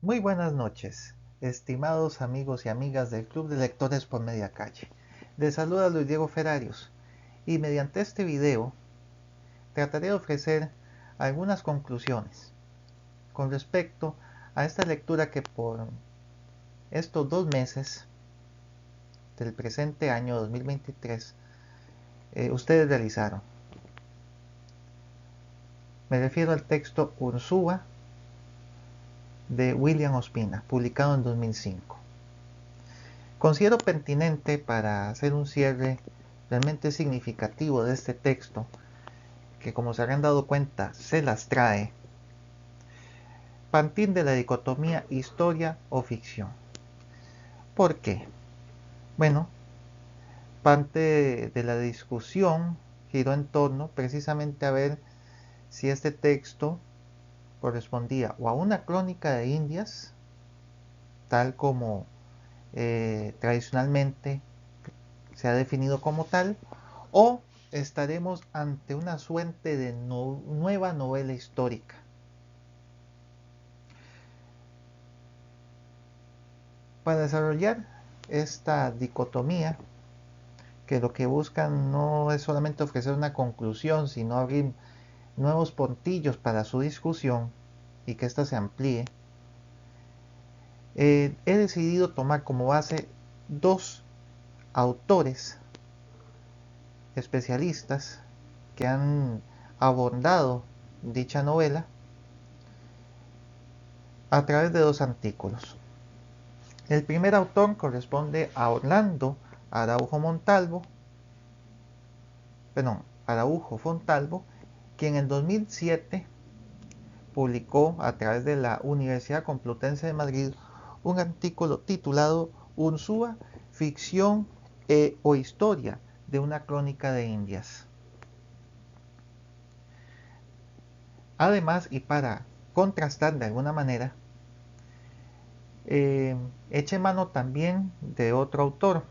Muy buenas noches, estimados amigos y amigas del Club de Lectores por Media Calle. Les saluda Luis Diego Ferrarios y mediante este video trataré de ofrecer algunas conclusiones con respecto a esta lectura que por estos 2 meses del presente año 2023 ustedes realizaron. Me refiero al texto Ursúa de William Ospina, publicado en 2005. Considero pertinente para hacer un cierre realmente significativo de este texto, que como se habrán dado cuenta se las trae, partir de la dicotomía historia o ficción. ¿Por qué? Bueno, parte de la discusión giró en torno precisamente a ver si este texto correspondía o a una crónica de Indias, tal como tradicionalmente se ha definido como tal, o estaremos ante una suerte de nueva novela histórica. Para desarrollar esta dicotomía, que lo que buscan no es solamente ofrecer una conclusión, sino abrir nuevos puntillos para su discusión y que ésta se amplíe, he decidido tomar como base dos autores especialistas que han abordado dicha novela a través de dos artículos. El primer autor corresponde a Orlando Araujo Montalvo, Araujo Fontalvo, quien en 2007 publicó a través de la Universidad Complutense de Madrid un artículo titulado Ursúa, ficción o historia de una crónica de Indias. Además, y para contrastar de alguna manera, eche mano también de otro autor,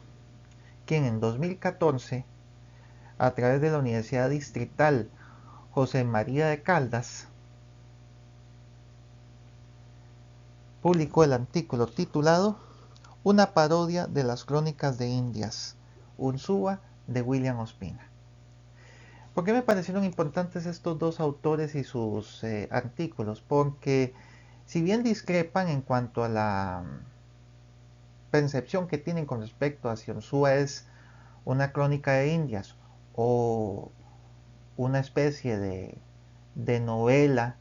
quien en 2014, a través de la Universidad Distrital José María de Caldas, publicó el artículo titulado Una parodia de las crónicas de Indias, Ursúa de William Ospina. ¿Por qué me parecieron importantes estos dos autores y sus artículos? Porque si bien discrepan en cuanto a la percepción que tienen con respecto a si Ursúa es una crónica de Indias o una especie de novela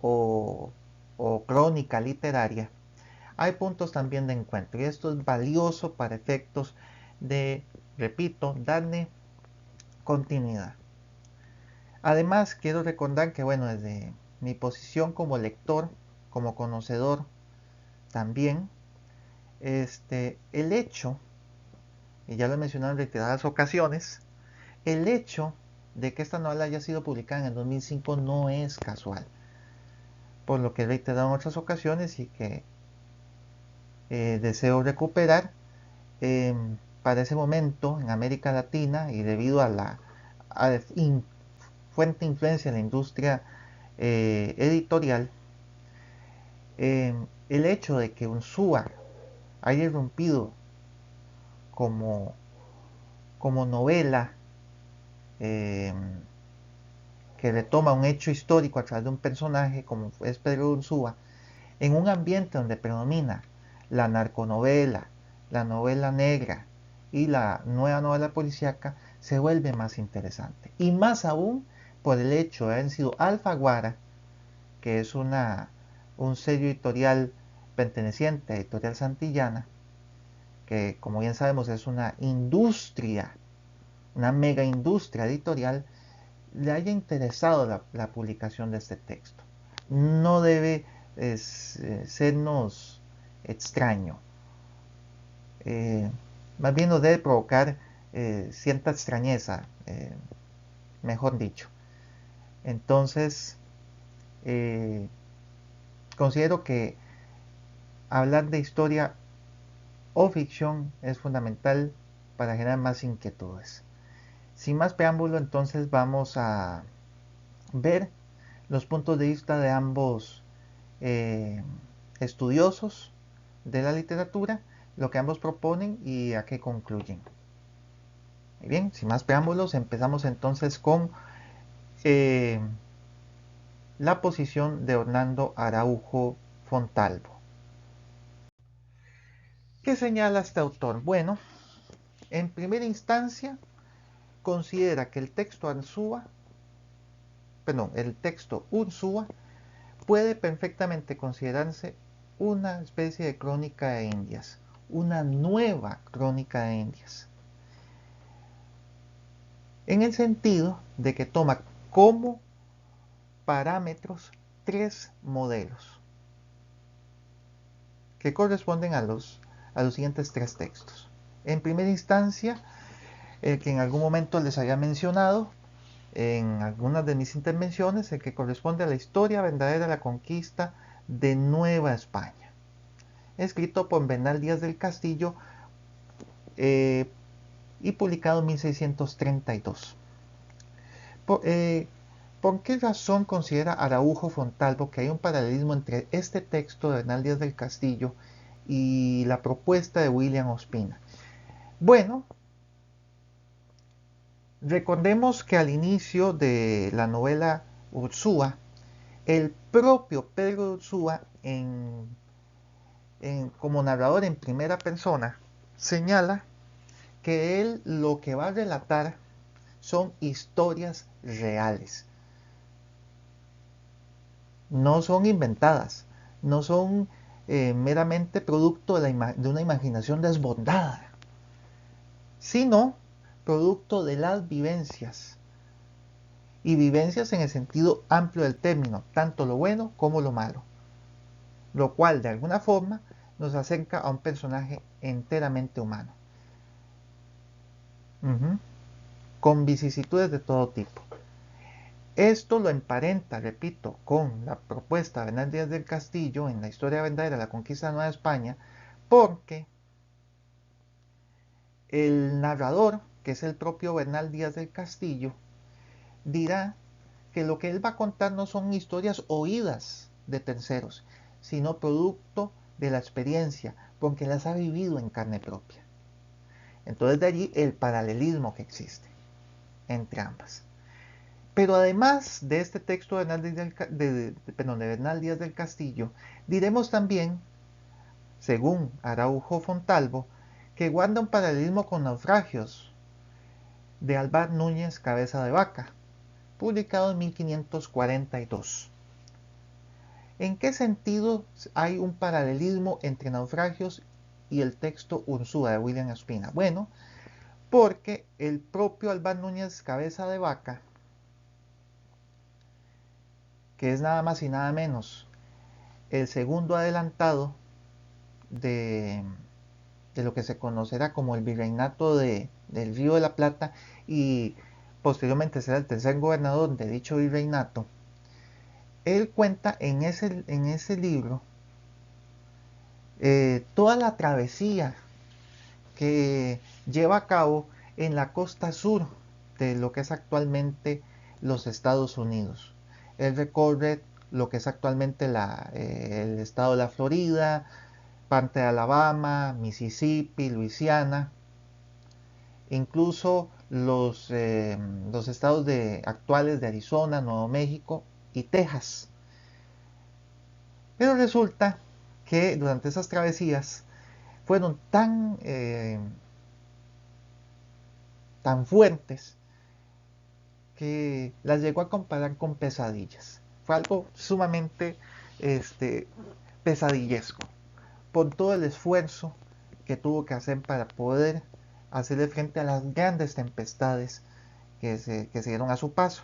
o, o crónica literaria, hay puntos también de encuentro y esto es valioso para efectos de, repito, darle continuidad. Además, quiero recordar que, bueno, desde mi posición como lector, como conocedor también, el hecho, y ya lo he mencionado en reiteradas ocasiones, el hecho de que esta novela haya sido publicada en el 2005 no es casual, por lo que he reiterado en otras ocasiones y que deseo recuperar. Para ese momento en América Latina y debido a la fuerte influencia de la industria editorial, el hecho de que Ursúa haya irrumpido como, como novela eh, que retoma un hecho histórico a través de un personaje como es Pedro Ursúa, en un ambiente donde predomina la narconovela, la novela negra y la nueva novela policíaca, se vuelve más interesante. Y más aún por el hecho de haber sido Alfaguara, que es un sello editorial perteneciente a Editorial Santillana, que como bien sabemos es una industria, una mega industria editorial, le haya interesado la publicación de este texto. No debe sernos extraño. Más bien nos debe provocar cierta extrañeza, mejor dicho. Entonces, eh, considero que hablar de historia o ficción es fundamental para generar más inquietudes. Sin más preámbulo, entonces vamos a ver los puntos de vista de ambos estudiosos de la literatura, lo que ambos proponen y a qué concluyen. Muy bien, sin más preámbulos, empezamos entonces con la posición de Hernando Araujo Fontalvo. ¿Qué señala este autor? Bueno, en primera instancia, considera que el texto Ursúa puede perfectamente considerarse una especie de crónica de Indias, una nueva crónica de Indias, en el sentido de que toma como parámetros 3 modelos que corresponden a los siguientes 3 textos. En primera instancia, el que en algún momento les había mencionado en algunas de mis intervenciones, el que corresponde a la historia verdadera de la conquista de Nueva España, escrito por Bernal Díaz del Castillo y publicado en 1632. ¿Por qué razón considera Araujo Fontalvo que hay un paralelismo entre este texto de Bernal Díaz del Castillo y la propuesta de William Ospina? Bueno, recordemos que al inicio de la novela Ursúa, el propio Pedro de Ursúa, como narrador en primera persona, señala que él lo que va a relatar son historias reales. No son inventadas, no son meramente producto de una imaginación desbordada, sino producto de las vivencias. Y vivencias en el sentido amplio del término, tanto lo bueno como lo malo. Lo cual de alguna forma nos acerca a un personaje enteramente humano. Con vicisitudes de todo tipo. Esto lo emparenta, repito, con la propuesta de Bernal Díaz del Castillo en la historia verdadera de la conquista de Nueva España, porque el narrador, que es el propio Bernal Díaz del Castillo, dirá que lo que él va a contar no son historias oídas de terceros, sino producto de la experiencia, porque las ha vivido en carne propia. Entonces de allí el paralelismo que existe entre ambas. Pero además de este texto de Bernal Díaz del Castillo, diremos también, según Araujo Fontalvo, que guarda un paralelismo con Naufragios de Álvar Núñez Cabeza de Vaca, publicado en 1542. ¿En qué sentido hay un paralelismo entre Naufragios y el texto Ursúa de William Ospina? Bueno, porque el propio Álvar Núñez Cabeza de Vaca, que es nada más y nada menos el segundo adelantado de lo que se conocerá como el virreinato del Río de la Plata y posteriormente será el tercer gobernador de dicho virreinato, él cuenta en ese libro toda la travesía que lleva a cabo en la costa sur de lo que es actualmente los Estados Unidos. Él recorre lo que es actualmente el estado de la Florida, parte de Alabama, Mississippi, Luisiana, incluso los estados actuales de Arizona, Nuevo México y Texas. Pero resulta que durante esas travesías fueron tan fuertes que las llegó a comparar con pesadillas. Fue algo sumamente pesadillesco por todo el esfuerzo que tuvo que hacer para poder hacerle frente a las grandes tempestades que se dieron a su paso.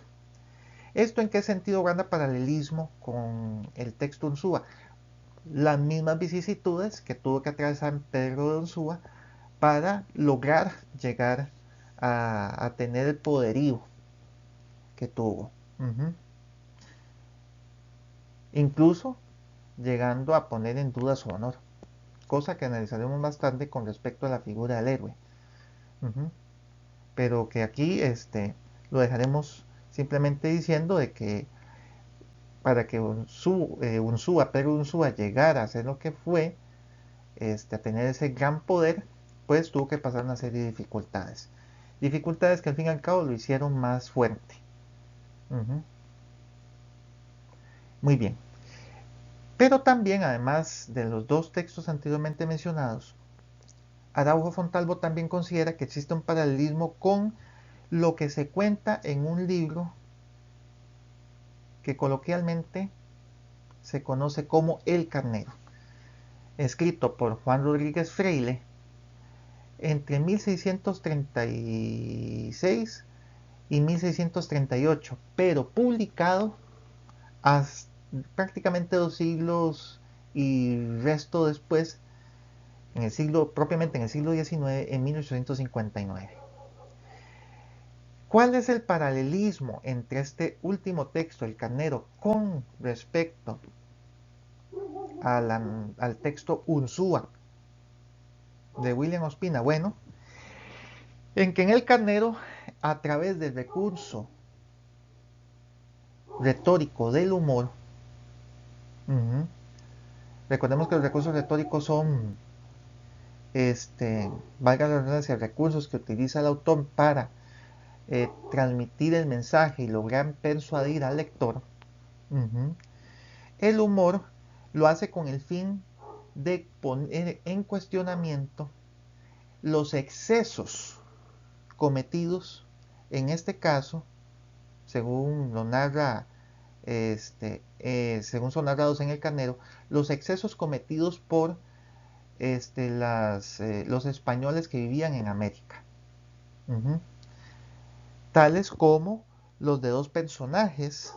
¿Esto en qué sentido guarda paralelismo con el texto Ursúa? Las mismas vicisitudes que tuvo que atravesar Pedro de Ursúa para lograr llegar a tener el poderío que tuvo. Incluso llegando a poner en duda su honor, cosa que analizaremos bastante con respecto a la figura del héroe. Pero que aquí lo dejaremos simplemente diciendo de que para que Pedro Unsúa llegara a ser lo que fue, a tener ese gran poder, pues tuvo que pasar una serie de dificultades. Dificultades que al fin y al cabo lo hicieron más fuerte. Muy bien. Pero también, además de los dos textos anteriormente mencionados, Araujo Fontalvo también considera que existe un paralelismo con lo que se cuenta en un libro que coloquialmente se conoce como El Carnero, escrito por Juan Rodríguez Freile entre 1636 y 1638, pero publicado hasta prácticamente 2 siglos y resto después, propiamente en el siglo XIX, en 1859. ¿Cuál es el paralelismo entre este último texto, El Carnero, con respecto al texto Unsúa de William Ospina? Bueno, en que en El Carnero, a través del recurso retórico del humor, recordemos que los recursos retóricos son, valga la redundancia, recursos que utiliza el autor para transmitir el mensaje y lograr persuadir al lector. El humor lo hace con el fin de poner en cuestionamiento los excesos cometidos, en este caso, según lo narra, según son narrados en El Carnero, los excesos cometidos por los españoles que vivían en América, tales como los de dos personajes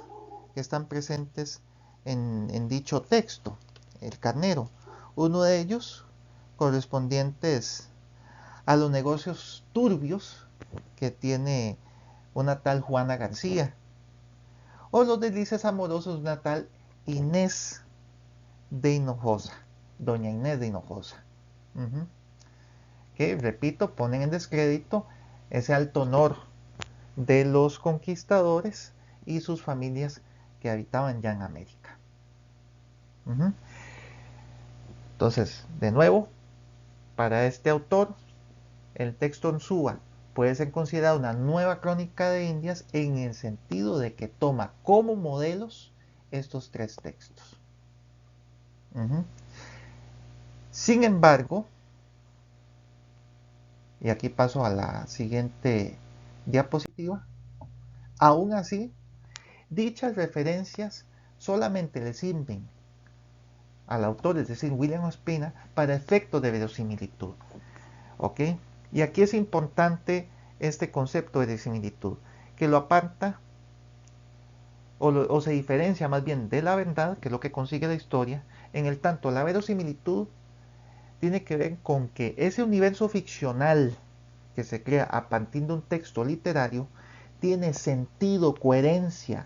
que están presentes en dicho texto, El Carnero. Uno de ellos correspondientes a los negocios turbios que tiene una tal Juana García, o los deslices amorosos de una tal Inés de Hinojosa, doña Inés de Hinojosa, que, repito, ponen en descrédito ese alto honor de los conquistadores y sus familias que habitaban ya en América. Entonces, de nuevo, para este autor, el texto Unsúa puede ser considerado una nueva crónica de Indias en el sentido de que toma como modelos estos tres textos. Sin embargo, y aquí paso a la siguiente diapositiva, aún así, dichas referencias solamente le sirven al autor, es decir, William Ospina, para efectos de verosimilitud. ¿Ok? Y aquí es importante este concepto de verosimilitud, que lo aparta o se diferencia más bien de la verdad, que es lo que consigue la historia, en el tanto la verosimilitud tiene que ver con que ese universo ficcional que se crea a partir de un texto literario tiene sentido, coherencia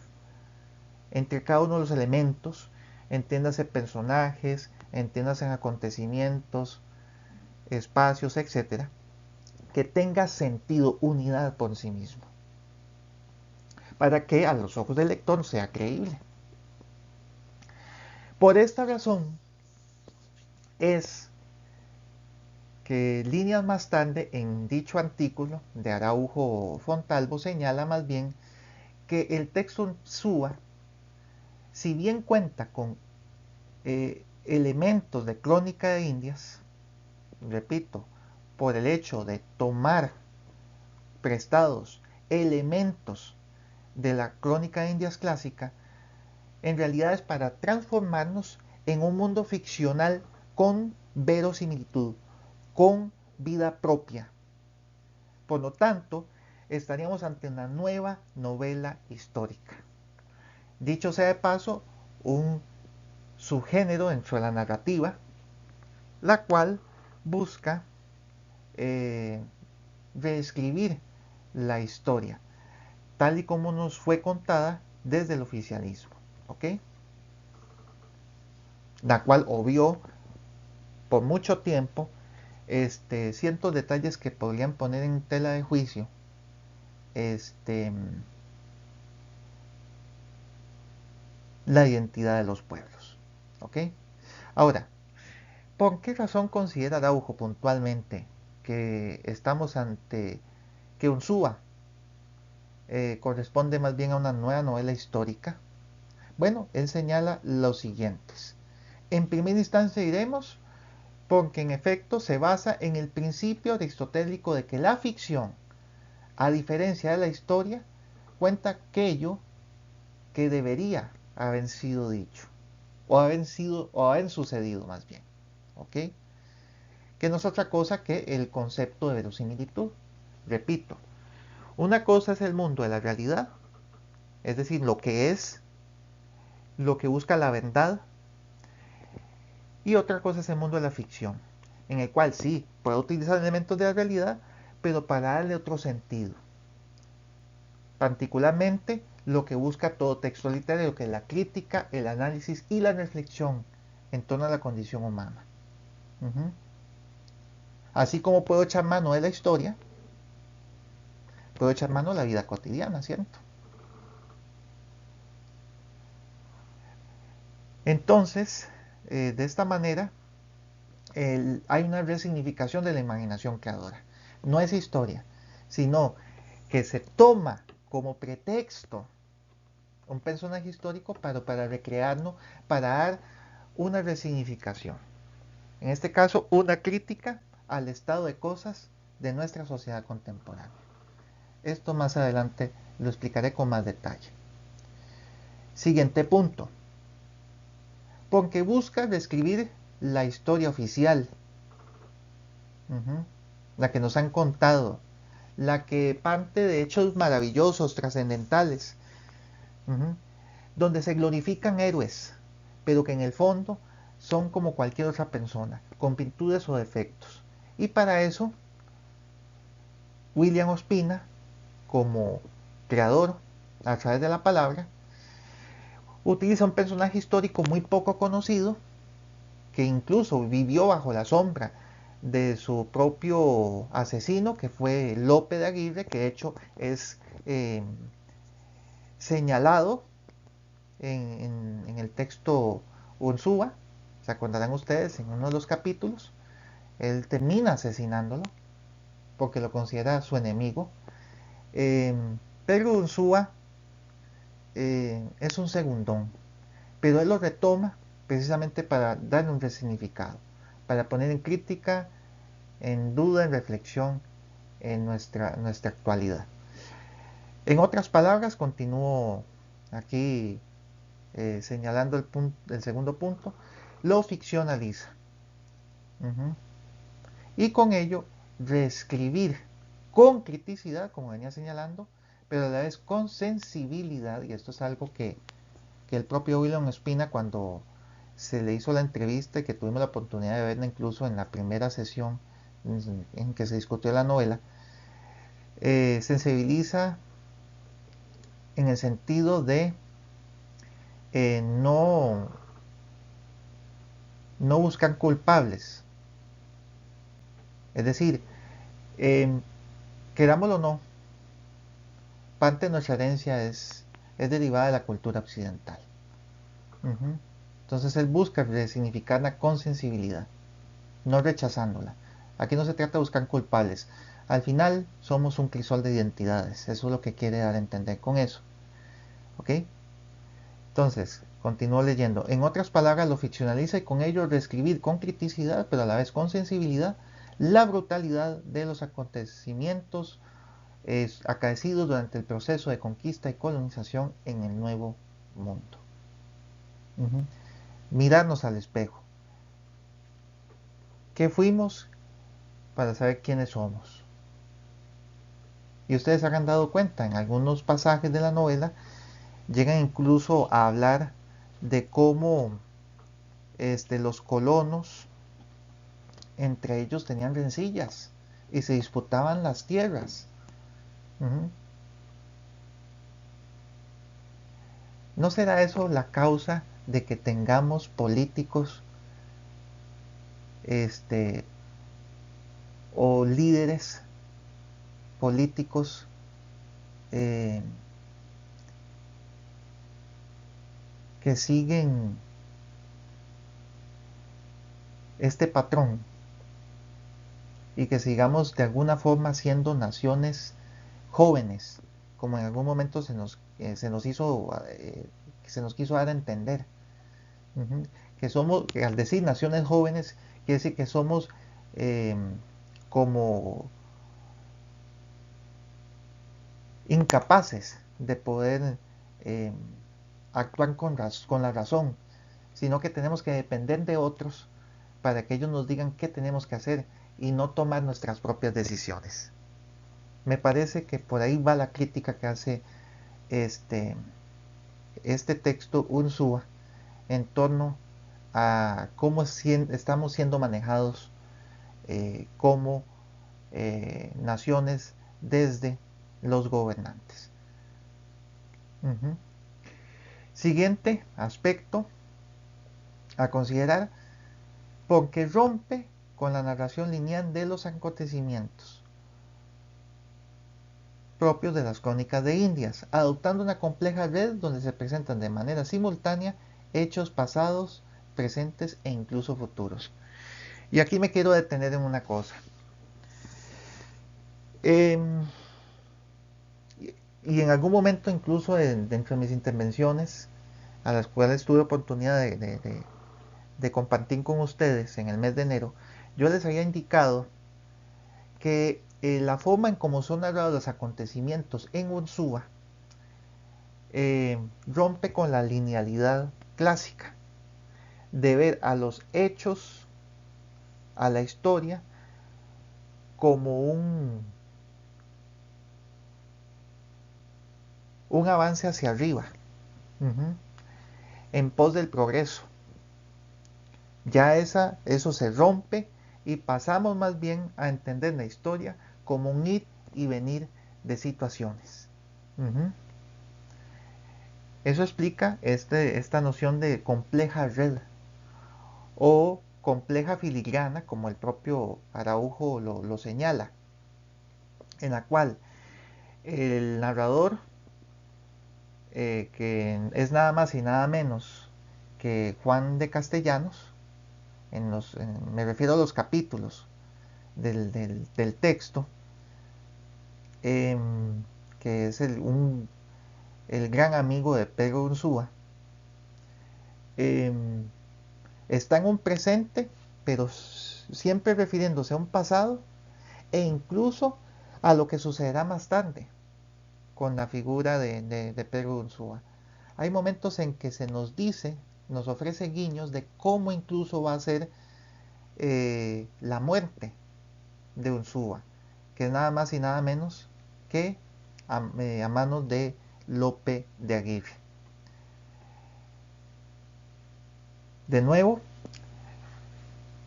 entre cada uno de los elementos, entiéndase personajes, entiéndase acontecimientos, espacios, etcétera, que tenga sentido, unidad por sí mismo, para que a los ojos del lector sea creíble. Por esta razón es que líneas más tarde en dicho artículo de Araujo Fontalvo señala más bien que el texto Unsúa, si bien cuenta con elementos de crónica de Indias, repito, por el hecho de tomar prestados elementos de la crónica de Indias clásica, en realidad es para transformarnos en un mundo ficcional con verosimilitud, con vida propia. Por lo tanto, estaríamos ante una nueva novela histórica. Dicho sea de paso, un subgénero dentro de la narrativa, la cual busca reescribir la historia, tal y como nos fue contada desde el oficialismo, ¿ok? La cual obvió por mucho tiempo ciertos detalles que podrían poner en tela de juicio la identidad de los pueblos. ¿Ok? Ahora, ¿por qué razón considera Araujo puntualmente que estamos ante que Unsúa corresponde más bien a una nueva novela histórica? Bueno, él señala los siguientes. En primera instancia diremos porque en efecto se basa en el principio aristotélico de que la ficción, a diferencia de la historia, cuenta aquello que debería haber sido dicho, o haber sucedido más bien. ¿Ok? Que no es otra cosa que el concepto de verosimilitud. Repito, una cosa es el mundo de la realidad, es decir, lo que es, lo que busca la verdad, y otra cosa es el mundo de la ficción, en el cual sí, puede utilizar elementos de la realidad, pero para darle otro sentido. Particularmente lo que busca todo texto literario, que es la crítica, el análisis y la reflexión en torno a la condición humana. Uh-huh. Así como puedo echar mano de la historia, puedo echar mano de la vida cotidiana, ¿cierto? Entonces, de esta manera, hay una resignificación de la imaginación creadora. No es historia, sino que se toma como pretexto un personaje histórico para recrearlo, para dar una resignificación. En este caso, una crítica al estado de cosas de nuestra sociedad contemporánea. Esto más adelante lo explicaré con más detalle. Siguiente punto. Porque busca describir la historia oficial, la que nos han contado, la que parte de hechos maravillosos, trascendentales, donde se glorifican héroes, pero que en el fondo son como cualquier otra persona, con virtudes o defectos. Y para eso, William Ospina, como creador a través de la palabra, utiliza un personaje histórico muy poco conocido, que incluso vivió bajo la sombra de su propio asesino, que fue Lope de Aguirre, que de hecho es señalado en el texto Ursúa. Se acordarán ustedes en uno de los capítulos, él termina asesinándolo porque lo considera su enemigo. Pero Ursúa es un segundón, pero él lo retoma precisamente para darle un resignificado, para poner en crítica, en duda, en reflexión en nuestra actualidad. En otras palabras, continúo aquí señalando el segundo punto, lo ficcionaliza. Y con ello reescribir con criticidad, como venía señalando, pero a la vez con sensibilidad, y esto es algo que el propio William Ospina, cuando se le hizo la entrevista y que tuvimos la oportunidad de verla incluso en la primera sesión en que se discutió la novela, sensibiliza en el sentido de no, no buscar culpables. Es decir, eh, querámoslo o no, parte de nuestra herencia es derivada de la cultura occidental. Entonces él busca resignificarla con sensibilidad, no rechazándola. Aquí no se trata de buscar culpables. Al final somos un crisol de identidades. Eso es lo que quiere dar a entender con eso. ¿Ok? Entonces, continúo leyendo. En otras palabras, lo ficcionaliza y con ello reescribir con criticidad, pero a la vez con sensibilidad, la brutalidad de los acontecimientos acaecidos durante el proceso de conquista y colonización en el Nuevo Mundo. Mirarnos al espejo. ¿Qué fuimos para saber quiénes somos? Y ustedes se habrán dado cuenta, en algunos pasajes de la novela llegan incluso a hablar de cómo los colonos entre ellos tenían rencillas y se disputaban las tierras. Uh-huh. ¿No será eso la causa de que tengamos políticos o líderes políticos que siguen este patrón y que sigamos de alguna forma siendo naciones jóvenes, como en algún momento se nos quiso dar a entender. Ujú. Que somos, que al decir naciones jóvenes, quiere decir que somos eh, como incapaces de poder eh, actuar con la razón, sino que tenemos que depender de otros para que ellos nos digan qué tenemos que hacer y no tomar nuestras propias decisiones. Me parece que por ahí va la crítica que hace este, este texto Ursúa en torno a cómo estamos siendo manejados como naciones desde los gobernantes. Ujú. Siguiente aspecto a considerar, porque rompe con la narración lineal de los acontecimientos propios de las crónicas de Indias, adoptando una compleja red donde se presentan de manera simultánea hechos pasados, presentes e incluso futuros. Y aquí me quiero detener en una cosa. Eh, y en algún momento, incluso dentro de mis intervenciones, a las cuales tuve oportunidad de compartir con ustedes en el mes de enero, yo les había indicado que la forma en cómo son narrados los acontecimientos en Ursúa rompe con la linealidad clásica de ver a los hechos, a la historia, como un avance hacia arriba, uh-huh, en pos del progreso. Ya eso se rompe y pasamos más bien a entender la historia como un ir y venir de situaciones. Uh-huh. Eso explica esta noción de compleja red o compleja filigrana, como el propio Araujo lo señala, en la cual el narrador, que es nada más y nada menos que Juan de Castellanos, me refiero a los capítulos del texto, eh, que es el gran amigo de Pedro Ursúa, eh, está en un presente, pero siempre refiriéndose a un pasado e incluso a lo que sucederá más tarde con la figura de Pedro Ursúa. Hay momentos en que se nos dice, nos ofrece guiños de cómo incluso va a ser la muerte de Ursúa, que es nada más y nada menos que a manos de Lope de Aguirre. De nuevo,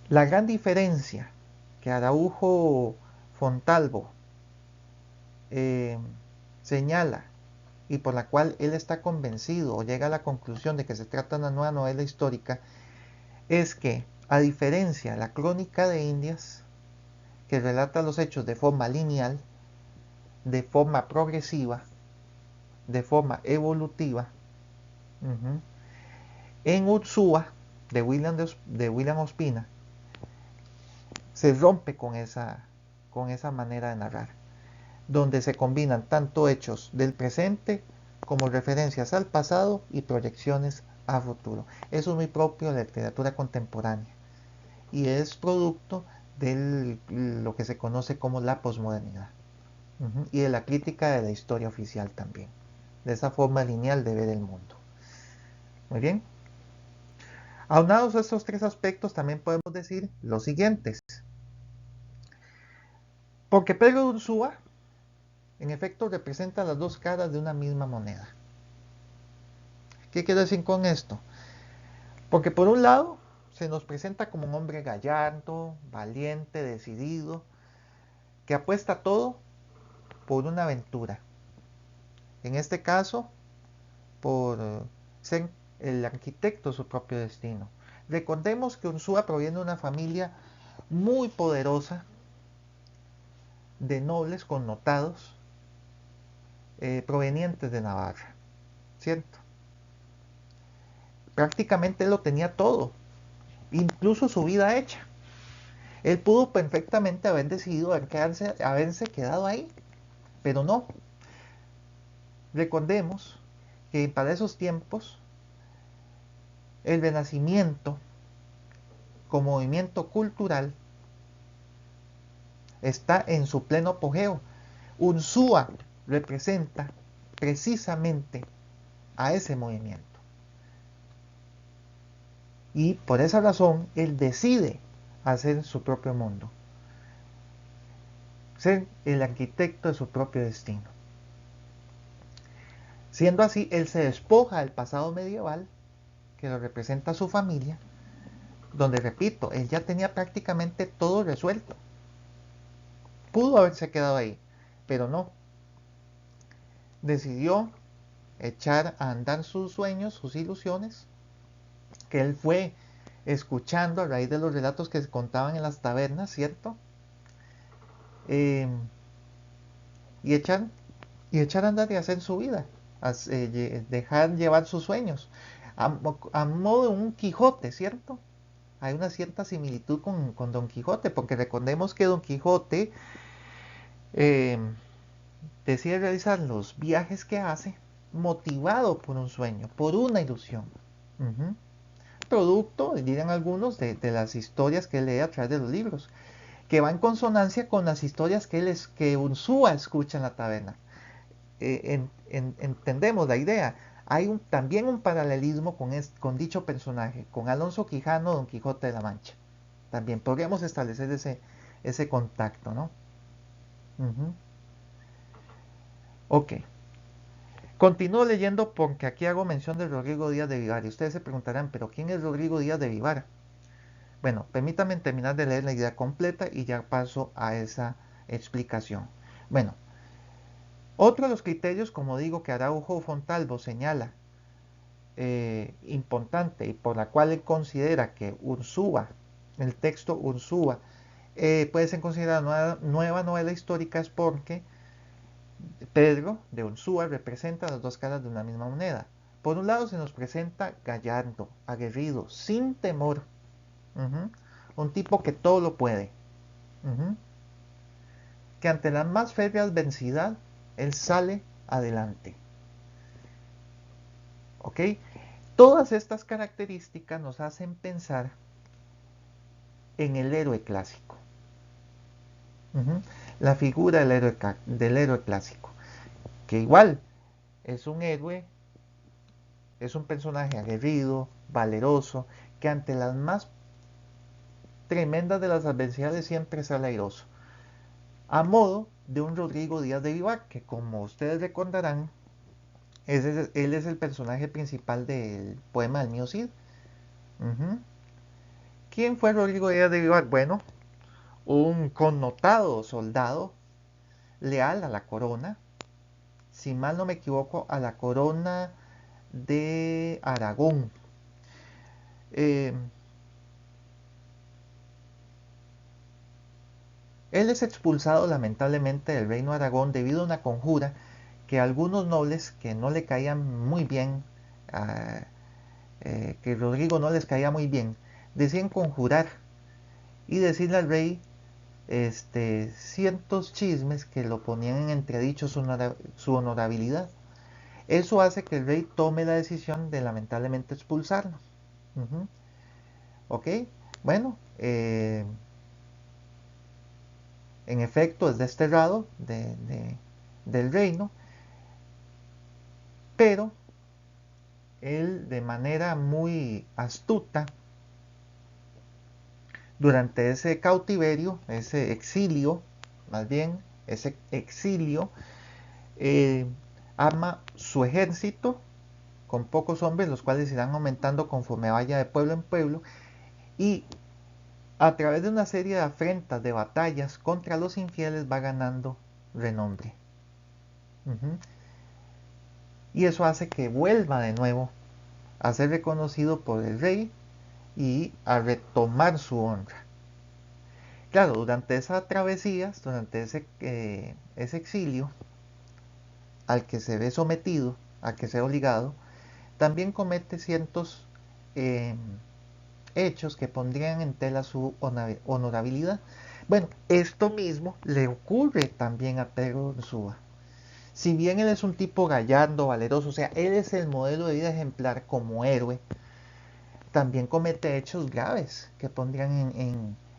la gran diferencia que Araujo Fontalvo eh, señala y por la cual él está convencido o llega a la conclusión de que se trata de una nueva novela histórica es que, a diferencia de la Crónica de Indias, que relata los hechos de forma lineal, de forma progresiva, de forma evolutiva, uh-huh, en Ursúa de William Ospina se rompe con esa manera de narrar, donde se combinan tanto hechos del presente como referencias al pasado y proyecciones a futuro. Eso es muy propio de la literatura contemporánea y es producto de lo que se conoce como la posmodernidad, uh-huh, y de la crítica de la historia oficial también, de esa forma lineal de ver el mundo. Muy bien. Aunados a estos tres aspectos, también podemos decir los siguientes. Porque Pedro de Ursúa, en efecto, representa las dos caras de una misma moneda. ¿Qué quiero decir con esto? Porque por un lado, se nos presenta como un hombre gallardo, valiente, decidido, que apuesta todo por una aventura. En este caso, por ser el arquitecto de su propio destino. Recordemos que Ursúa proviene de una familia muy poderosa, de nobles connotados, provenientes de Navarra, ¿cierto? prácticamente él lo tenía todo, incluso su vida hecha. Él pudo perfectamente haber decidido haberse quedado ahí, pero no. Recordemos que para esos tiempos el Renacimiento como movimiento cultural está en su pleno apogeo. Ursúa representa precisamente a ese movimiento. Y por esa razón él decide hacer su propio mundo, ser el arquitecto de su propio destino. Siendo así, él se despoja del pasado medieval, que lo representa a su familia, donde, repito, él ya tenía prácticamente todo resuelto. Pudo haberse quedado ahí, pero no. Decidió echar a andar sus sueños, sus ilusiones, que él fue escuchando a raíz de los relatos que se contaban en las tabernas, ¿cierto? Eh, y, echar, echar a andar y hacer su vida, dejar llevar sus sueños, a modo de un Quijote, ¿cierto? Hay una cierta similitud con Don Quijote, porque recordemos que Don Quijote eh, decide realizar los viajes que hace motivado por un sueño, por una ilusión. Uh-huh. Producto, dirían algunos, de las historias que él lee a través de los libros, que va en consonancia con las historias que Ursúa escucha en la taberna. Entendemos la idea. Hay también un paralelismo con dicho personaje, con Alonso Quijano, Don Quijote de la Mancha. También podríamos establecer ese contacto, ¿no? Uh-huh. Ok. Continúo leyendo porque aquí hago mención de Rodrigo Díaz de Vivar. Y ustedes se preguntarán, ¿pero quién es Rodrigo Díaz de Vivar? Bueno, permítanme terminar de leer la idea completa y ya paso a esa explicación. Bueno, otro de los criterios, como digo, que Araujo Fontalvo señala importante y por la cual él considera que Ursúa, el texto Ursúa, puede ser considerada nueva novela histórica es porque Pedro de Ursúa representa las dos caras de una misma moneda. Por un lado se nos presenta gallardo, aguerrido, sin temor, un tipo que todo lo puede, que ante la más férrea adversidad él sale adelante. ¿Ok? Todas estas características nos hacen pensar en el héroe clásico. La figura del héroe clásico, que igual es un héroe, es un personaje aguerrido, valeroso, que ante las más tremendas de las adversidades siempre sale airoso. A modo de un Rodrigo Díaz de Vivar, que como ustedes recordarán, él es el personaje principal del poema del mío Cid. ¿Quién fue Rodrigo Díaz de Vivar? Bueno, un connotado soldado leal a la corona, si mal no me equivoco, a la corona de Aragón. Él es expulsado lamentablemente del reino de Aragón debido a una conjura que algunos nobles que no le caían muy bien, que Rodrigo no les caía muy bien, deciden conjurar y decirle al rey ciertos chismes que lo ponían en entredicho su honorabilidad. Eso hace que el rey tome la decisión de lamentablemente expulsarlo. ¿Ok? Bueno, en efecto es desterrado del reino, pero él de manera muy astuta, durante ese cautiverio, ese exilio, más bien, ese exilio, arma su ejército con pocos hombres, los cuales irán aumentando conforme vaya de pueblo en pueblo, y a través de una serie de afrentas, de batallas contra los infieles, va ganando renombre. Y eso hace que vuelva de nuevo a ser reconocido por el rey y a retomar su honra. Claro, durante esas travesías, durante ese exilio al que se ve sometido, al que se ve obligado, también comete ciertos hechos que pondrían en tela su honorabilidad. Bueno, esto mismo le ocurre también a Pedro Ursúa. Si bien él es un tipo gallardo, valeroso, o sea, él es el modelo de vida ejemplar como héroe, también comete hechos graves que pondrían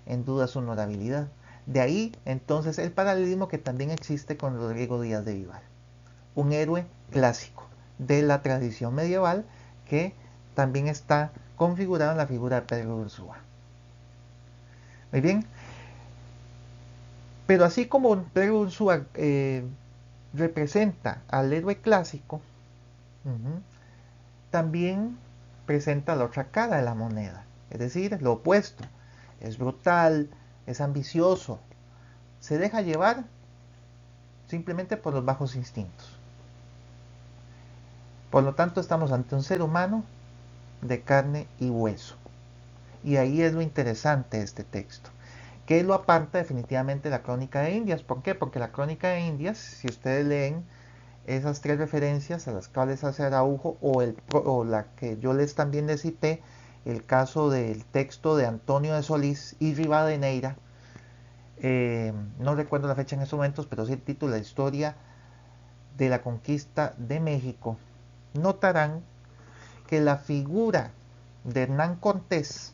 en duda su honorabilidad. De ahí, entonces, el paralelismo que también existe con Rodrigo Díaz de Vivar, un héroe clásico de la tradición medieval que también está configurado en la figura de Pedro Ursúa. Muy bien, pero así como Pedro Ursúa representa al héroe clásico, también presenta la otra cara de la moneda, es decir, lo opuesto. Es brutal, es ambicioso, se deja llevar simplemente por los bajos instintos. Por lo tanto, estamos ante un ser humano de carne y hueso. Y ahí es lo interesante de este texto, que lo aparta definitivamente de la Crónica de Indias. ¿Por qué? Porque la Crónica de Indias, si ustedes leen esas tres referencias a las cuales hace Araujo, o la que yo les también les cité, el caso del texto de Antonio de Solís y Rivadeneira, no recuerdo la fecha en estos momentos, pero sí el título, La historia de la conquista de México, notarán que la figura de Hernán Cortés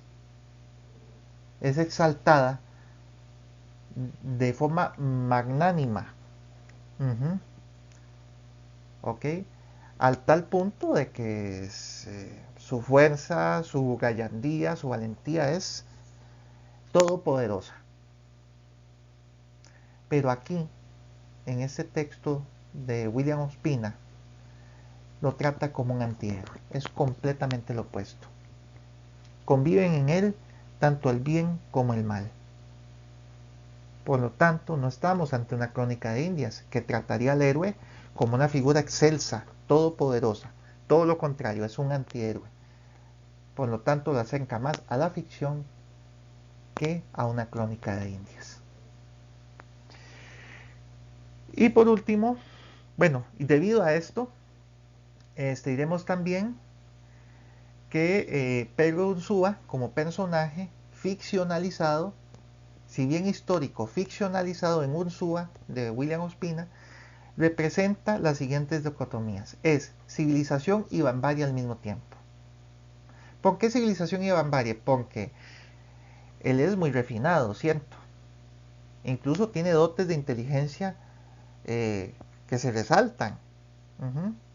es exaltada de forma magnánima. Uh-huh. ¿Ok? Al tal punto de que su fuerza, su gallardía, su valentía es todopoderosa. Pero aquí, en este texto de William Ospina, lo trata como un antihéroe. Es completamente lo opuesto. Conviven en él tanto el bien como el mal. Por lo tanto, no estamos ante una crónica de Indias que trataría al héroe como una figura excelsa, todopoderosa. Todo lo contrario, es un antihéroe. Por lo tanto, lo acerca más a la ficción que a una crónica de Indias. Y por último, bueno, y debido a esto, diremos también que Pedro Ursúa, como personaje ficcionalizado, si bien histórico, ficcionalizado en Ursúa de William Ospina, representa las siguientes dicotomías. Es civilización y barbarie al mismo tiempo. ¿Por qué civilización y barbarie? Porque él es muy refinado, ¿cierto? Incluso tiene dotes de inteligencia que se resaltan.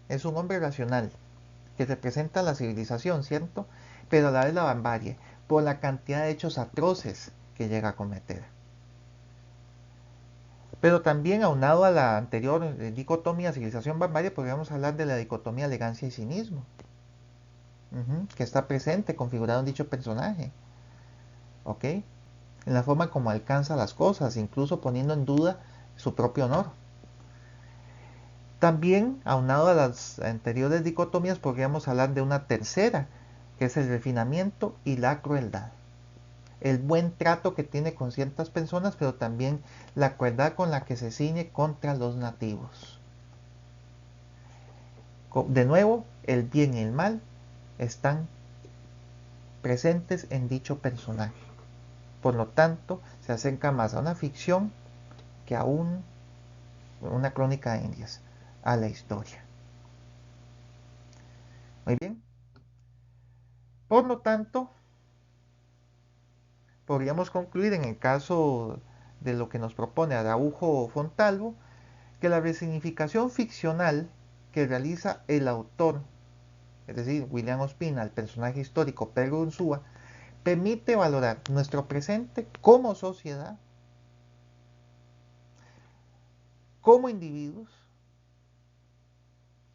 Es un hombre racional, que representa la civilización, ¿cierto? Pero a la vez la barbarie, por la cantidad de hechos atroces que llega a cometer. Pero también aunado a la anterior dicotomía civilización-barbarie, podríamos hablar de la dicotomía elegancia y cinismo, que está presente, configurado en dicho personaje. ¿Ok? En la forma como alcanza las cosas, incluso poniendo en duda su propio honor. También, aunado a las anteriores dicotomías, podríamos hablar de una tercera, que es el refinamiento y la crueldad. El buen trato que tiene con ciertas personas, pero también la crueldad con la que se ciñe contra los nativos. De nuevo, el bien y el mal están presentes en dicho personaje. Por lo tanto, se acerca más a una ficción que a una crónica de Indias, a la historia. Muy bien. Por lo tanto, podríamos concluir en el caso de lo que nos propone Araujo Fontalvo, que la resignificación ficcional que realiza el autor, es decir, William Ospina, el personaje histórico Pedro Ursúa, permite valorar nuestro presente como sociedad, como individuos,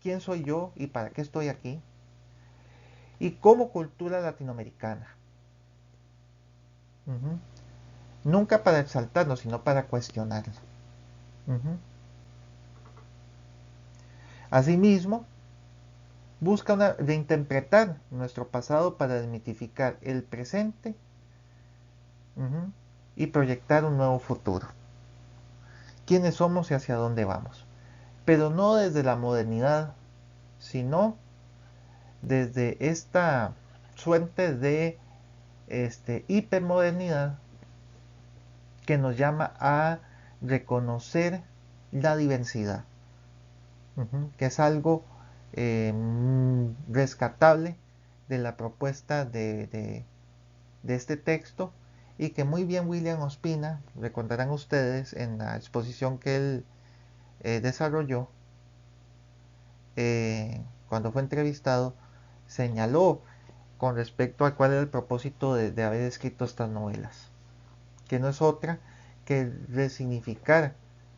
quién soy yo y para qué estoy aquí, y como cultura latinoamericana. Nunca para exaltarnos, sino para cuestionarlo. Asimismo, busca reinterpretar nuestro pasado para desmitificar el presente y proyectar un nuevo futuro. ¿Quiénes somos y hacia dónde vamos? Pero no desde la modernidad, sino desde esta suerte de hipermodernidad que nos llama a reconocer la diversidad, que es algo rescatable de la propuesta de este texto, y que muy bien William Ospina, recordarán ustedes en la exposición que él desarrolló cuando fue entrevistado, señaló con respecto a cuál era el propósito de haber escrito estas novelas, que no es otra que resignificar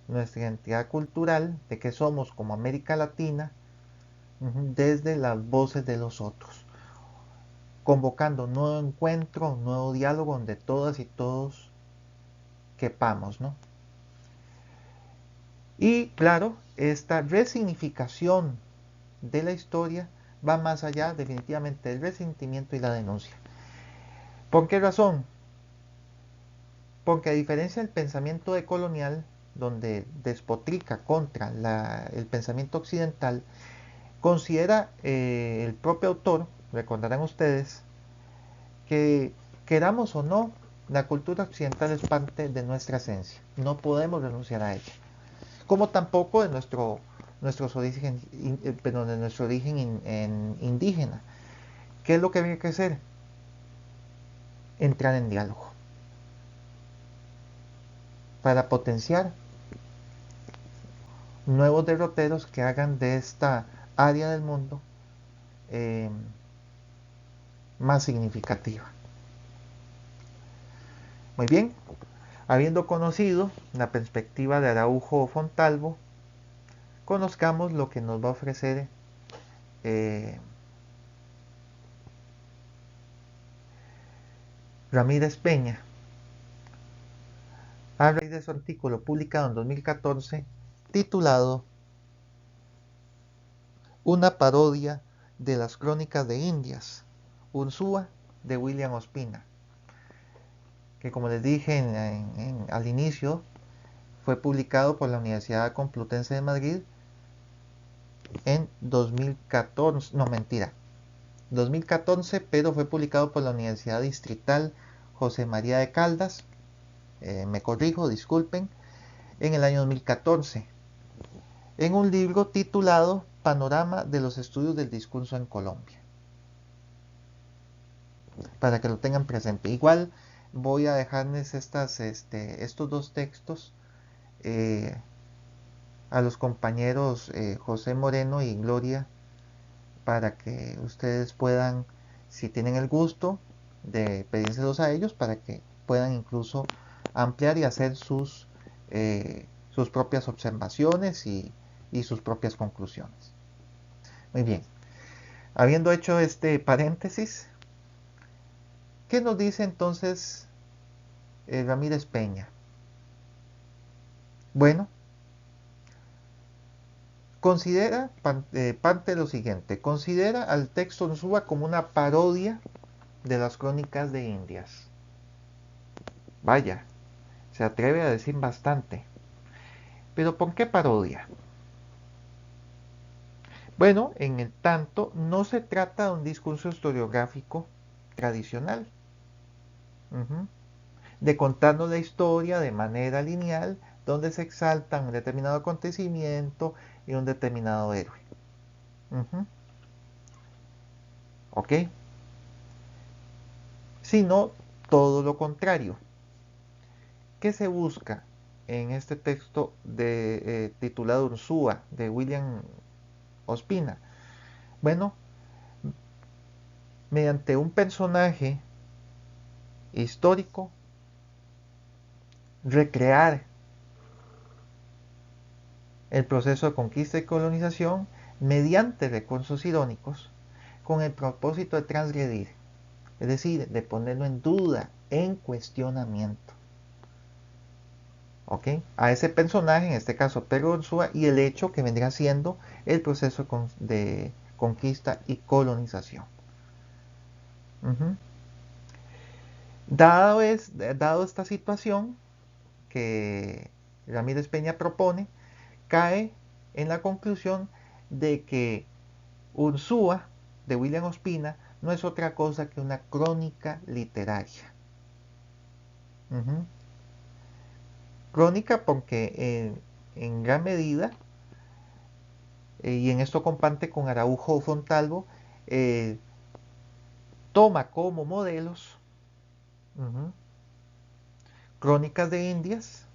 nuestra identidad cultural, de que somos como América Latina, desde las voces de los otros, convocando un nuevo encuentro, un nuevo diálogo donde todas y todos quepamos, ¿no? Y claro, esta resignificación de la historia va más allá definitivamente del resentimiento y la denuncia. ¿Por qué razón? Porque a diferencia del pensamiento decolonial, donde despotrica contra el pensamiento occidental, considera el propio autor, recordarán ustedes, que queramos o no, la cultura occidental es parte de nuestra esencia. No podemos renunciar a ella. Como tampoco de nuestro origen indígena. ¿Qué es lo que había que hacer? Entrar en diálogo para potenciar nuevos derroteros que hagan de esta área del mundo eh, más significativa. Muy bien, habiendo conocido la perspectiva de Araujo Fontalvo, conozcamos lo que nos va a ofrecer Ramírez Peña a raíz de su artículo publicado en 2014 titulado Una parodia de las crónicas de Indias, Ursúa, de William Ospina, que como les dije al inicio, fue publicado por la Universidad Complutense de Madrid en 2014, no mentira, 2014, pero fue publicado por la Universidad Distrital José María de Caldas, me corrijo, disculpen, en el año 2014, en un libro titulado Panorama de los estudios del discurso en Colombia, para que lo tengan presente. Igual voy a dejarles estos dos textos eh, a los compañeros José Moreno y Gloria, para que ustedes puedan, si tienen el gusto, de pedírselos a ellos para que puedan incluso ampliar y hacer sus propias observaciones y sus propias conclusiones. Muy bien, habiendo hecho este paréntesis, ¿qué nos dice entonces Ramírez Peña? Bueno, considera parte de lo siguiente: considera al texto Ursúa como una parodia de las crónicas de Indias. Vaya, se atreve a decir bastante. Pero ¿por qué parodia? Bueno, en el tanto, no se trata de un discurso historiográfico tradicional, de contarnos la historia de manera lineal, donde se exalta un determinado acontecimiento y un determinado héroe. ¿Ok? Sino todo lo contrario. ¿Qué se busca en este texto titulado Ursúa, de William Ospina? Bueno, mediante un personaje histórico, recrear el proceso de conquista y colonización mediante recursos irónicos, con el propósito de transgredir, es decir, de ponerlo en duda, en cuestionamiento. ¿Ok? A ese personaje, en este caso Pedro Ursúa, y el hecho que vendría siendo el proceso de conquista y colonización. Dado esta situación que Ramírez Peña propone, cae en la conclusión de que Ursúa, de William Ospina, no es otra cosa que una crónica literaria. Crónica porque en gran medida, y en esto comparte con Araujo o Fontalvo, toma como modelos crónicas de Indias,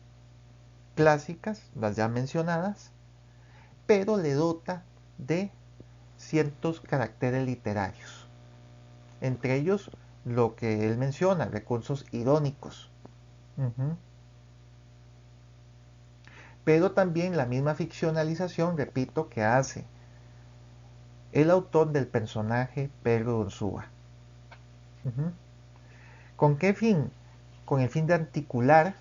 clásicas, las ya mencionadas, pero le dota de ciertos caracteres literarios. Entre ellos, lo que él menciona, recursos irónicos. Pero también la misma ficcionalización, repito, que hace el autor del personaje Pedro de Ursúa. ¿Con qué fin? Con el fin de articular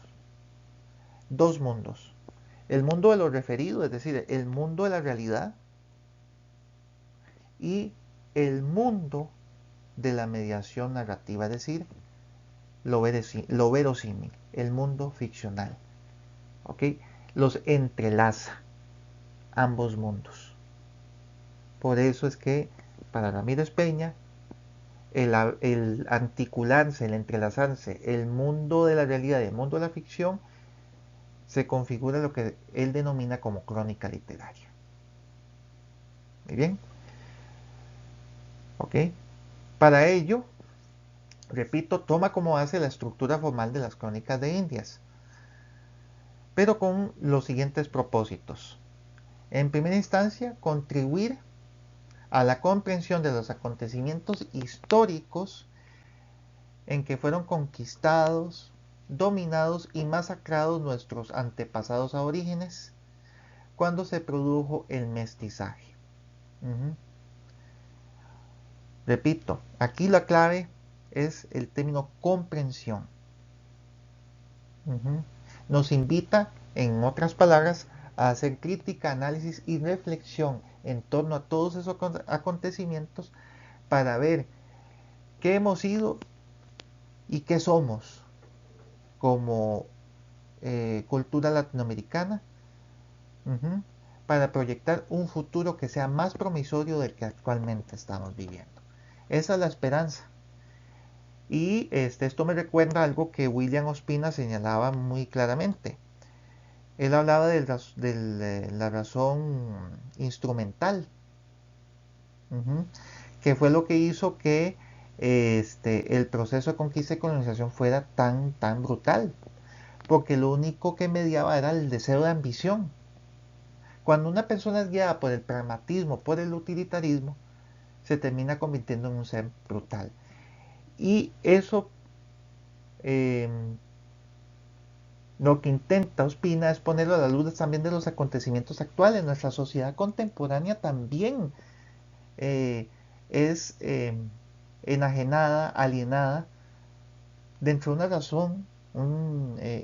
dos mundos. El mundo de lo referido, es decir, el mundo de la realidad, y el mundo de la mediación narrativa, es decir, lo verosímil, el mundo ficcional. ¿Ok? Los entrelaza ambos mundos. Por eso es que para Ramírez Peña el articularse, el entrelazarse, el mundo de la realidad y el mundo de la ficción se configura lo que él denomina como crónica literaria. Muy bien. ¿Ok? Para ello, repito, toma como base la estructura formal de las crónicas de Indias, pero con los siguientes propósitos. En primera instancia, contribuir a la comprensión de los acontecimientos históricos en que fueron conquistados, dominados y masacrados nuestros antepasados aborígenes cuando se produjo el mestizaje. Repito, aquí la clave es el término comprensión. Nos invita, en otras palabras, a hacer crítica, análisis y reflexión en torno a todos esos acontecimientos para ver qué hemos sido y qué somos como cultura latinoamericana, para proyectar un futuro que sea más promisorio del que actualmente estamos viviendo. Esa es la esperanza. Y esto me recuerda algo que William Ospina señalaba muy claramente. Él hablaba de la razón instrumental, que fue lo que hizo que el proceso de conquista y colonización fuera tan brutal, porque lo único que mediaba era el deseo de ambición. Cuando una persona es guiada por el pragmatismo, por el utilitarismo, se termina convirtiendo en un ser brutal. Y eso lo que intenta Ospina es ponerlo a la luz también de los acontecimientos actuales. Nuestra sociedad contemporánea también es enajenada, alienada, dentro de una razón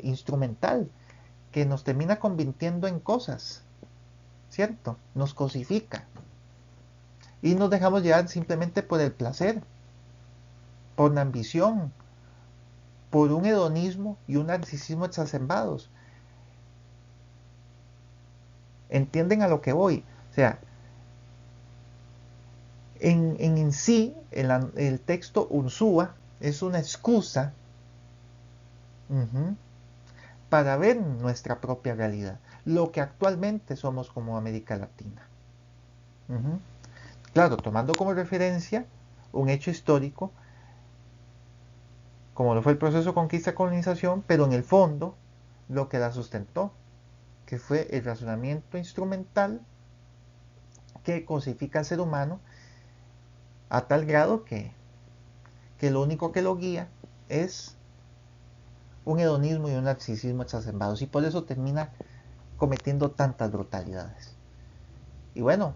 instrumental que nos termina convirtiendo en cosas, ¿cierto? Nos cosifica. Y nos dejamos llevar simplemente por el placer, por la ambición, por un hedonismo y un narcisismo exacerbados. ¿Entienden a lo que voy? O sea, en sí, el texto Ursúa es una excusa para ver nuestra propia realidad, lo que actualmente somos como América Latina. Claro, tomando como referencia un hecho histórico, como lo fue el proceso de conquista-colonización, pero en el fondo, lo que la sustentó, que fue el razonamiento instrumental que cosifica al ser humano a tal grado que lo único que lo guía es un hedonismo y un narcisismo exacerbados, y por eso termina cometiendo tantas brutalidades. Y bueno,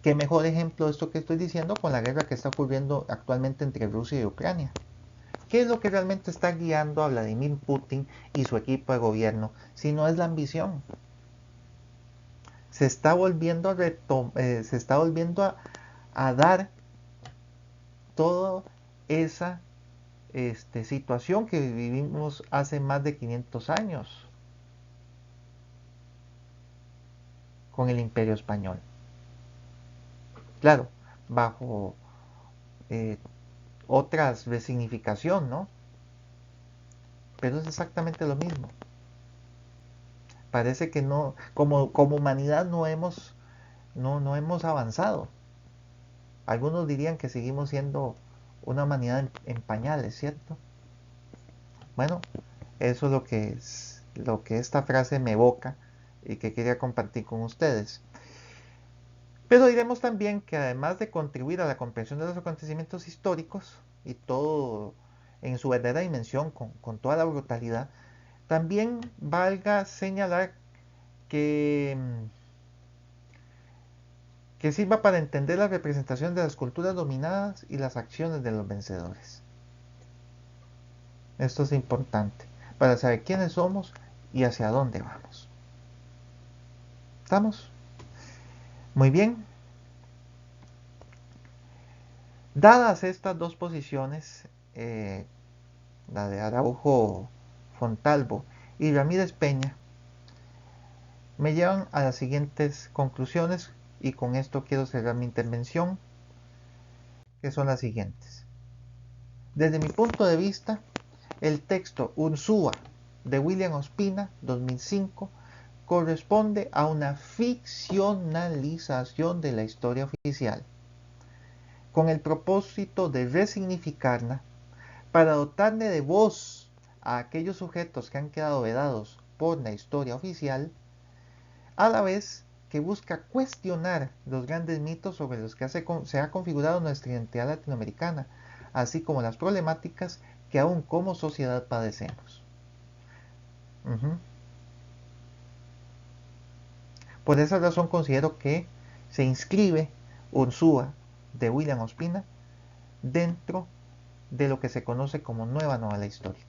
qué mejor ejemplo de esto que estoy diciendo con la guerra que está ocurriendo actualmente entre Rusia y Ucrania. ¿Qué es lo que realmente está guiando a Vladimir Putin y su equipo de gobierno? Si no es la ambición. Se está volviendo a dar toda esa situación que vivimos hace más de 500 años con el Imperio Español. Claro, bajo eh, otras resignificación, ¿no? Pero es exactamente lo mismo. Parece que no, como humanidad no hemos avanzado. Algunos dirían que seguimos siendo una humanidad en pañales, ¿cierto? Bueno, eso es lo que esta frase me evoca y que quería compartir con ustedes. Pero diremos también que además de contribuir a la comprensión de los acontecimientos históricos y todo en su verdadera dimensión, con toda la brutalidad, también valga señalar que, que sirva para entender la representación de las culturas dominadas y las acciones de los vencedores. Esto es importante para saber quiénes somos y hacia dónde vamos. ¿Estamos? Muy bien. Dadas estas dos posiciones, la de Araujo Fontalvo y Ramírez Peña, me llevan a las siguientes conclusiones y con esto quiero cerrar mi intervención, que son las siguientes. Desde mi punto de vista, el texto Ursúa de William Ospina, 2005, corresponde a una ficcionalización de la historia oficial, con el propósito de resignificarla para dotarle de voz a aquellos sujetos que han quedado vedados por la historia oficial, a la vez que busca cuestionar los grandes mitos sobre los que se ha configurado nuestra identidad latinoamericana, así como las problemáticas que aún como sociedad padecemos. Por esa razón considero que se inscribe Ursúa de William Ospina dentro de lo que se conoce como nueva novela histórica.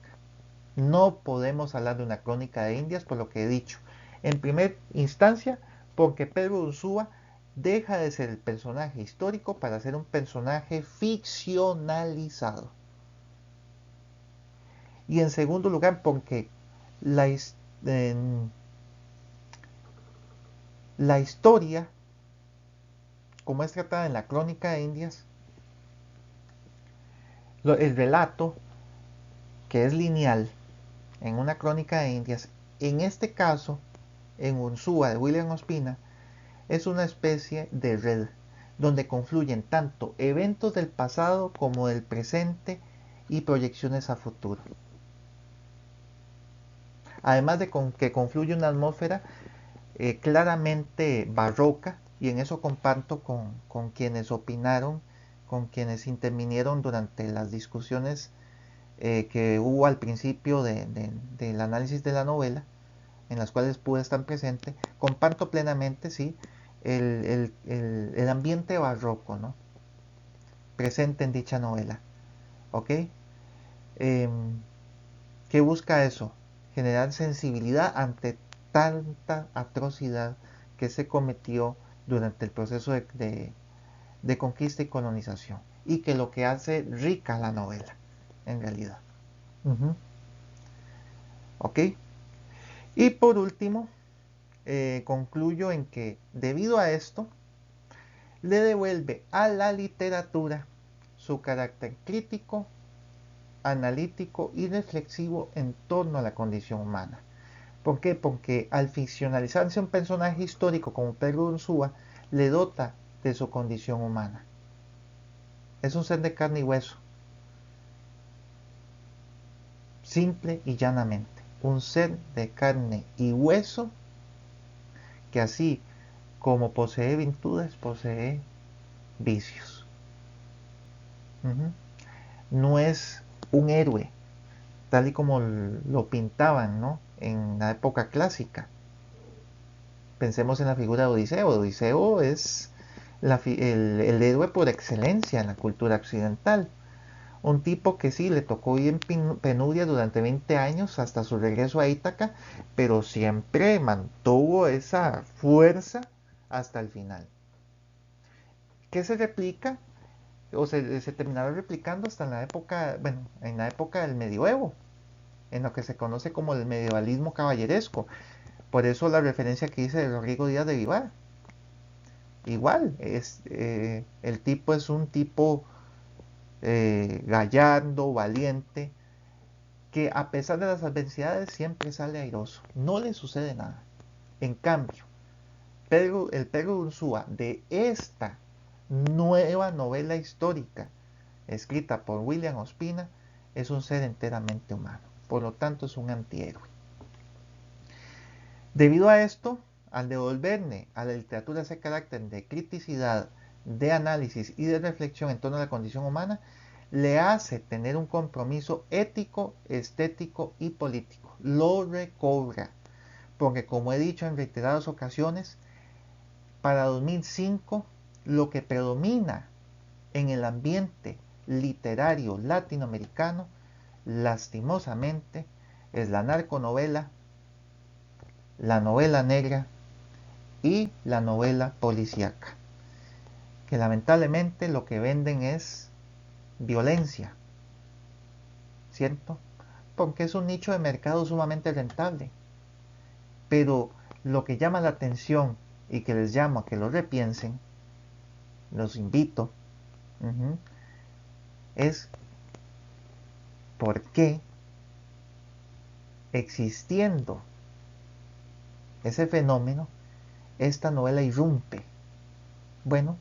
No podemos hablar de una crónica de Indias por lo que he dicho. En primera instancia, porque Pedro Ursúa deja de ser el personaje histórico para ser un personaje ficcionalizado. Y en segundo lugar, porque la, la historia, como es tratada en la crónica de Indias, el relato, que es lineal, en una crónica de Indias, en este caso, en Ursúa de William Ospina, es una especie de red donde confluyen tanto eventos del pasado como del presente y proyecciones a futuro. Además de que confluye una atmósfera claramente barroca, y en eso comparto con quienes opinaron, con quienes intervinieron durante las discusiones que hubo al principio del análisis de la novela, en las cuales pude estar presente. Comparto plenamente, sí, el ambiente barroco, ¿no?, presente en dicha novela. ¿Ok? ¿Qué busca eso? Generar sensibilidad ante tanta atrocidad que se cometió durante el proceso de conquista y colonización. Y que lo que hace rica la novela, en realidad. ¿Ok? Y por último, concluyo en que debido a esto, le devuelve a la literatura su carácter crítico, analítico y reflexivo en torno a la condición humana. ¿Por qué? Porque al ficcionalizarse un personaje histórico como Pedro Ursúa, le dota de su condición humana. Es un ser de carne y hueso. Simple y llanamente. Un ser de carne y hueso que así como posee virtudes, posee vicios. No es un héroe, tal y como lo pintaban, ¿no?, en la época clásica. Pensemos en la figura de Odiseo. Odiseo es el héroe por excelencia en la cultura occidental. Un tipo que sí, le tocó vivir en penuria durante 20 años hasta su regreso a Ítaca, pero siempre mantuvo esa fuerza hasta el final. ¿Qué se replica? O se terminaba replicando hasta en la época, bueno, en la época del medioevo, en lo que se conoce como el medievalismo caballeresco. Por eso la referencia que hice de Rodrigo Díaz de Vivar. Igual, el tipo es un tipo gallardo, valiente, que a pesar de las adversidades siempre sale airoso, no le sucede nada. En cambio, el Pedro Ursúa de esta nueva novela histórica escrita por William Ospina es un ser enteramente humano, por lo tanto es un antihéroe. Debido a esto, al devolverle a la literatura ese carácter de criticidad, de análisis y de reflexión en torno a la condición humana, le hace tener un compromiso ético, estético y político. Lo recobra, porque como he dicho en reiteradas ocasiones, para 2005 lo que predomina en el ambiente literario latinoamericano, lastimosamente, es la narconovela, la novela negra y la novela policíaca, que lamentablemente lo que venden es violencia, ¿cierto? Porque es un nicho de mercado sumamente rentable. Pero lo que llama la atención y que les llamo a que lo repiensen, los invito, es por qué existiendo ese fenómeno, esta novela irrumpe. Bueno,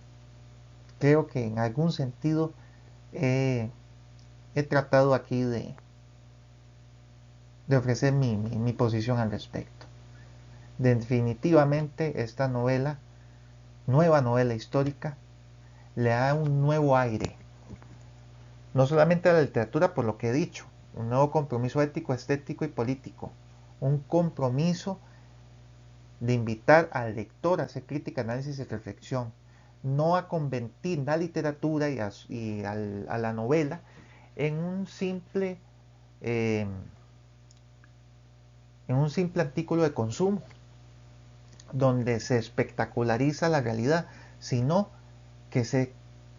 creo que en algún sentido he tratado aquí de ofrecer mi posición al respecto. Definitivamente esta novela, nueva novela histórica, le da un nuevo aire, no solamente a la literatura por lo que he dicho, un nuevo compromiso ético, estético y político, un compromiso de invitar al lector a hacer crítica, análisis y reflexión, no a convertir la literatura y a la novela en un simple artículo de consumo donde se espectaculariza la realidad, sino que se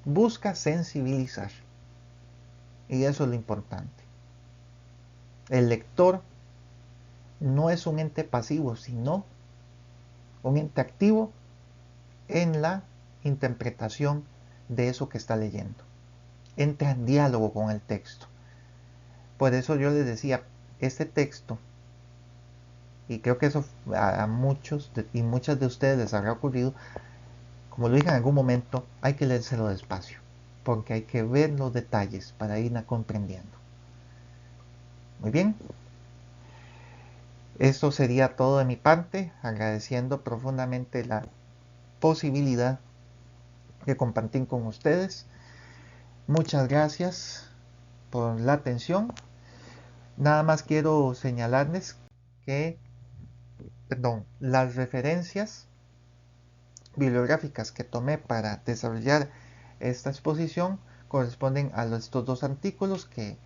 busca sensibilizar. Y eso es lo importante. El lector no es un ente pasivo, sino un ente activo en la interpretación de eso que está leyendo. Entra en diálogo con el texto. Por eso yo les decía, este texto, y creo que eso a muchos y muchas de ustedes les habrá ocurrido, como lo dije en algún momento, hay que leérselo despacio, porque hay que ver los detalles para ir comprendiendo. Muy bien. Esto sería todo de mi parte, agradeciendo profundamente la posibilidad de compartir con ustedes. Muchas gracias por la atención. Nada más quiero señalarles que, las referencias bibliográficas que tomé para desarrollar esta exposición corresponden a estos dos artículos que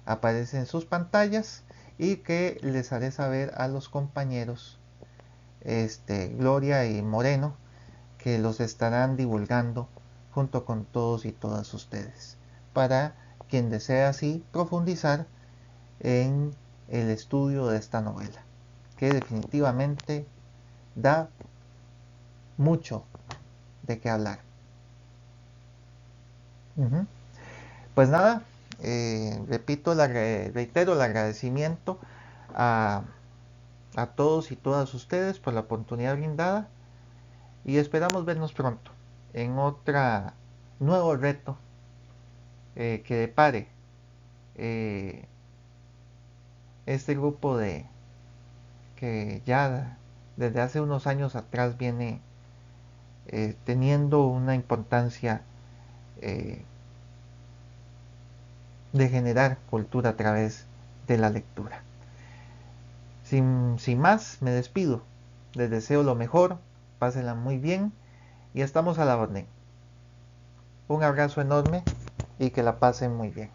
aparecen en sus pantallas y que les haré saber a los compañeros Gloria y Moreno, que los estarán divulgando junto con todos y todas ustedes, para quien desea así profundizar en el estudio de esta novela, que definitivamente da mucho de qué hablar. Pues nada, reitero el agradecimiento a todos y todas ustedes por la oportunidad brindada y esperamos vernos pronto en otro nuevo reto que depare este grupo que ya desde hace unos años atrás viene teniendo una importancia de generar cultura a través de la lectura. Sin más, me despido. Les deseo lo mejor, pásenla muy bien y estamos a la orden. Un abrazo enorme y que la pasen muy bien.